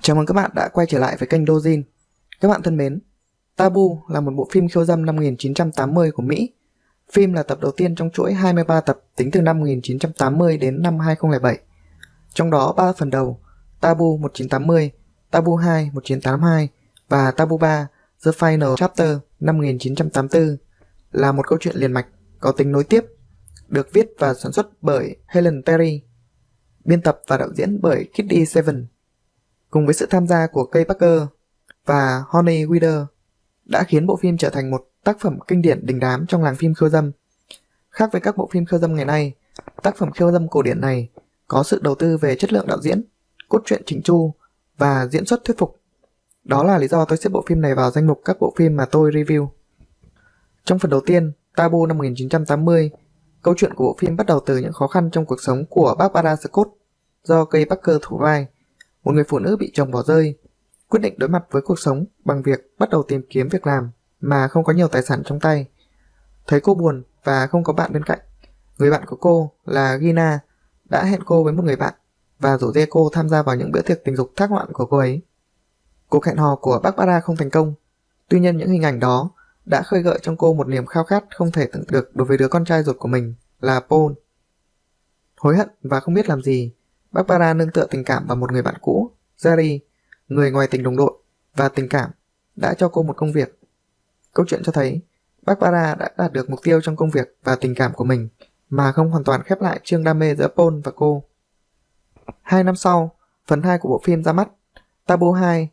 Chào mừng các bạn đã quay trở lại với kênh Dojin. Các bạn thân mến, Taboo là một bộ phim khiêu dâm năm 1980 của Mỹ. Phim là tập đầu tiên trong chuỗi 23 tập tính từ năm 1980 đến năm 2007. Trong đó 3 phần đầu, Taboo 1980, Taboo 2 1982 và Taboo 3 The Final Chapter năm 1984 là một câu chuyện liền mạch, có tính nối tiếp, được viết và sản xuất bởi Helene Terrie, biên tập và đạo diễn bởi Kirdy Stevens, cùng với sự tham gia của Kay Parker và Helene Terrie, đã khiến bộ phim trở thành một tác phẩm kinh điển đình đám trong làng phim khiêu dâm. Khác với các bộ phim khiêu dâm ngày nay, tác phẩm khiêu dâm cổ điển này có sự đầu tư về chất lượng đạo diễn, cốt truyện chỉnh chu và diễn xuất thuyết phục. Đó là lý do tôi xếp bộ phim này vào danh mục các bộ phim mà tôi review. Trong phần đầu tiên, Taboo năm 1980, câu chuyện của bộ phim bắt đầu từ những khó khăn trong cuộc sống của Barbara Scott do Kay Parker thủ vai, một người phụ nữ bị chồng bỏ rơi, quyết định đối mặt với cuộc sống bằng việc bắt đầu tìm kiếm việc làm mà không có nhiều tài sản trong tay. Thấy cô buồn và không có bạn bên cạnh, người bạn của cô là Gina đã hẹn cô với một người bạn và rủ dê cô tham gia vào những bữa tiệc tình dục thác loạn của cô ấy. Cuộc hẹn hò của Barbara không thành công, tuy nhiên những hình ảnh đó đã khơi gợi trong cô một niềm khao khát không thể tưởng được đối với đứa con trai ruột của mình là Paul. Hối hận và không biết làm gì, Barbara nương tựa tình cảm vào một người bạn cũ, Jerry, người ngoài tình đồng đội, và tình cảm đã cho cô một công việc. Câu chuyện cho thấy Barbara đã đạt được mục tiêu trong công việc và tình cảm của mình mà không hoàn toàn khép lại chương đam mê giữa Paul và cô. 2 năm sau, phần 2 của bộ phim ra mắt, Taboo 2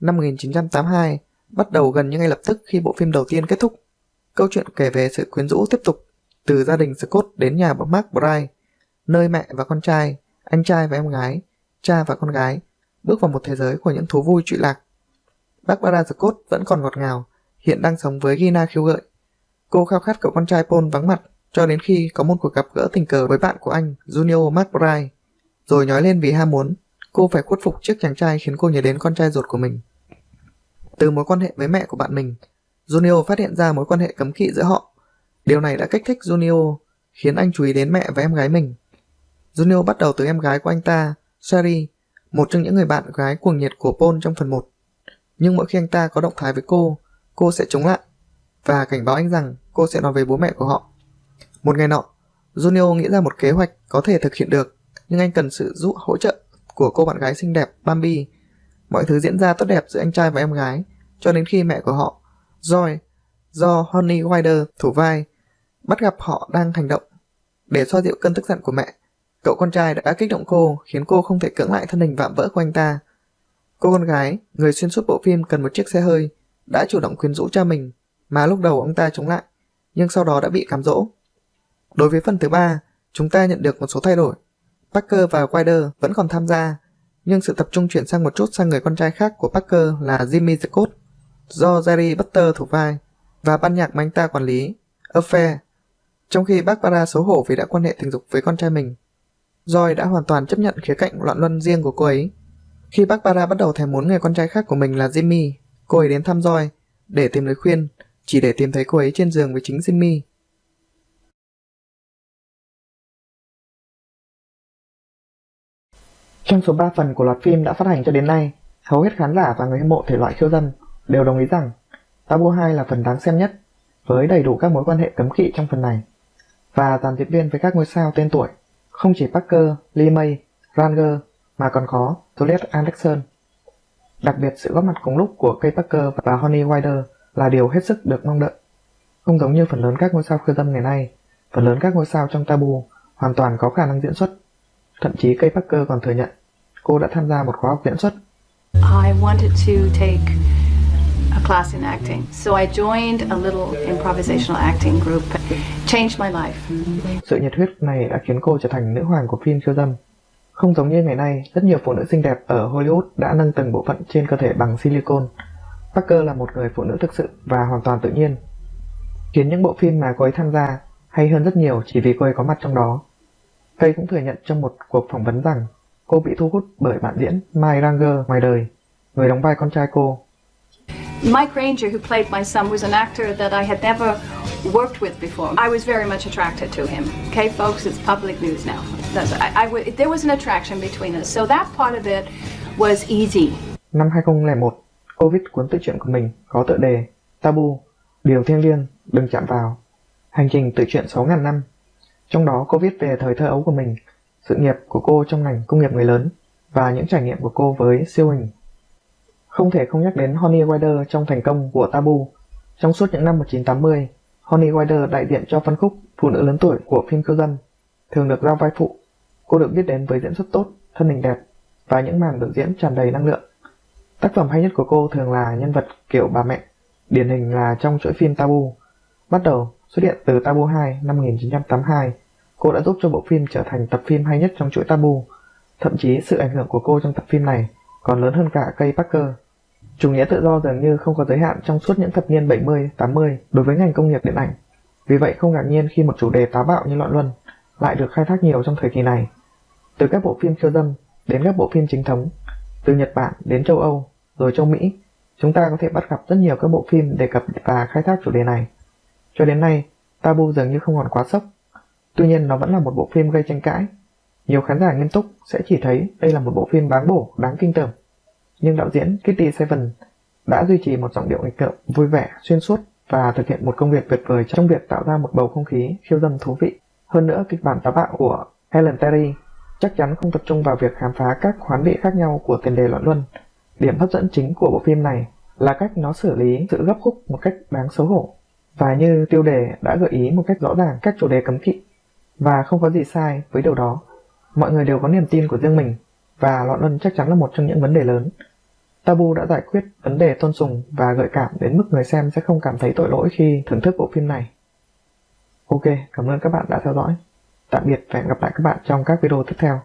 năm 1982 bắt đầu gần như ngay lập tức khi bộ phim đầu tiên kết thúc. Câu chuyện kể về sự quyến rũ tiếp tục từ gia đình Scott đến nhà McBride, nơi mẹ và con trai, anh trai và em gái, cha và con gái bước vào một thế giới của những thú vui trụy lạc. Barbara Scott vẫn còn ngọt ngào, hiện đang sống với Gina khiêu gợi. Cô khao khát cậu con trai Paul vắng mặt cho đến khi có một cuộc gặp gỡ tình cờ với bạn của anh, Juliet McBride, rồi nhói lên vì ham muốn. Cô phải khuất phục trước chàng trai khiến cô nhớ đến con trai ruột của mình. Từ mối quan hệ với mẹ của bạn mình, Juliet phát hiện ra mối quan hệ cấm kỵ giữa họ. Điều này đã kích thích Juliet, khiến anh chú ý đến mẹ và em gái mình. Juliet bắt đầu từ em gái của anh ta, Sherry, một trong những người bạn gái cuồng nhiệt của Paul trong phần 1. Nhưng mỗi khi anh ta có động thái với cô sẽ chống lại và cảnh báo anh rằng cô sẽ nói với bố mẹ của họ. Một ngày nọ, Juliet nghĩ ra một kế hoạch có thể thực hiện được, nhưng anh cần sự hỗ trợ của cô bạn gái xinh đẹp Bambi. Mọi thứ diễn ra tốt đẹp giữa anh trai và em gái cho đến khi mẹ của họ, Joy, do Helene Terrie thủ vai, bắt gặp họ đang hành động. Để xoa dịu cơn tức giận của mẹ, cậu con trai đã kích động cô, khiến cô không thể cưỡng lại thân hình vạm vỡ của anh ta. Cô con gái, người xuyên suốt bộ phim cần một chiếc xe hơi, đã chủ động quyến rũ cha mình, mà lúc đầu ông ta chống lại, nhưng sau đó đã bị cám dỗ. Đối với phần thứ 3, chúng ta nhận được một số thay đổi. Parker và Wilder vẫn còn tham gia, nhưng sự tập trung chuyển sang một chút sang người con trai khác của Parker là Jimmy Scott, do Jerry Butter thủ vai, và ban nhạc mà anh ta quản lý, Affair. Trong khi Barbara xấu hổ vì đã quan hệ tình dục với con trai mình, Joy đã hoàn toàn chấp nhận khía cạnh loạn luân riêng của cô ấy. Khi Barbara bắt đầu thèm muốn người con trai khác của mình là Jimmy, cô ấy đến thăm Joy để tìm lời khuyên, chỉ để tìm thấy cô ấy trên giường với chính Jimmy. Trong số 3 phần của loạt phim đã phát hành cho đến nay, hầu hết khán giả và người hâm mộ thể loại khiêu dâm đều đồng ý rằng Taboo 2 là phần đáng xem nhất, với đầy đủ các mối quan hệ cấm kỵ trong phần này, và dàn diễn viên với các ngôi sao tên tuổi, không chỉ Parker, LeMay, Ranger mà còn có Juliet Anderson. Đặc biệt, sự góp mặt cùng lúc của Kay Parker và Helene Terrie là điều hết sức được mong đợi. Không giống như phần lớn các ngôi sao khiêu dâm ngày nay, phần lớn các ngôi sao trong Taboo hoàn toàn có khả năng diễn xuất. Thậm chí Kay Parker còn thừa nhận cô đã tham gia một khóa học diễn xuất. I wanted to take a class in acting, so I joined a little improvisational acting group. Changed my life. Sự nhiệt huyết này đã khiến cô trở thành nữ hoàng của phim khiêu dâm. Không giống như ngày nay, rất nhiều phụ nữ xinh đẹp ở Hollywood đã nâng từng bộ phận trên cơ thể bằng silicone. Parker là một người phụ nữ thực sự và hoàn toàn tự nhiên, khiến những bộ phim mà cô ấy tham gia hay hơn rất nhiều chỉ vì cô ấy có mặt trong đó. Kay cũng thừa nhận trong một cuộc phỏng vấn rằng cô bị thu hút bởi bạn diễn Mike Ranger ngoài đời, người đóng vai con trai cô. Mike Ranger, who played my son, was an actor that I had never worked with before. I was very much attracted to him. Okay, folks, it's public news now. There was an attraction between us, so that part of it was easy. Năm 2001, cô viết cuốn tự truyện của mình có tựa đề Taboo, điều thiêng liêng, đừng chạm vào. Hành trình tự truyện 6.000 năm. Trong đó cô viết về thời thơ ấu của mình, sự nghiệp của cô trong ngành công nghiệp người lớn và những trải nghiệm của cô với siêu hình. Không thể không nhắc đến Honey Rider trong thành công của Taboo. Trong suốt những năm 1980, Honey Rider đại diện cho phân khúc phụ nữ lớn tuổi của phim khiêu dâm, thường được giao vai phụ. Cô được biết đến với diễn xuất tốt, thân hình đẹp và những màn biểu diễn tràn đầy năng lượng. Tác phẩm hay nhất của cô thường là nhân vật kiểu bà mẹ, điển hình là trong chuỗi phim Taboo. Bắt đầu xuất hiện từ Taboo 2 năm 1982, cô đã giúp cho bộ phim trở thành tập phim hay nhất trong chuỗi Taboo. Thậm chí sự ảnh hưởng của cô trong tập phim này còn lớn hơn cả Kay Parker. Chủ nghĩa tự do dường như không có giới hạn trong suốt những thập niên 70-80 đối với ngành công nghiệp điện ảnh. Vì vậy không ngạc nhiên khi một chủ đề táo bạo như loạn luân lại được khai thác nhiều trong thời kỳ này. Từ các bộ phim khiêu dâm đến các bộ phim chính thống, từ Nhật Bản đến châu Âu, rồi châu Mỹ, chúng ta có thể bắt gặp rất nhiều các bộ phim đề cập và khai thác chủ đề này. Cho đến nay, Taboo dường như không còn quá sốc. Tuy nhiên nó vẫn là một bộ phim gây tranh cãi. Nhiều khán giả nghiêm túc sẽ chỉ thấy đây là một bộ phim báng bổ, đáng kinh tởm. Nhưng đạo diễn Kirdy Stevens đã duy trì một giọng điệu nghịch ngợm, vui vẻ, xuyên suốt và thực hiện một công việc tuyệt vời trong việc tạo ra một bầu không khí khiêu dâm thú vị. Hơn nữa, kịch bản táo bạo của Helene Terrie chắc chắn không tập trung vào việc khám phá các khoán vị khác nhau của tiền đề loạn luân. Điểm hấp dẫn chính của bộ phim này là cách nó xử lý sự gấp khúc một cách đáng xấu hổ. Và như tiêu đề đã gợi ý một cách rõ ràng các chủ đề cấm kỵ. Và không có gì sai với điều đó. Mọi người đều có niềm tin của riêng mình, và loạn luân chắc chắn là một trong những vấn đề lớn. Taboo đã giải quyết vấn đề tôn sùng và gợi cảm đến mức người xem sẽ không cảm thấy tội lỗi khi thưởng thức bộ phim này. Ok, cảm ơn các bạn đã theo dõi. Tạm biệt và hẹn gặp lại các bạn trong các video tiếp theo.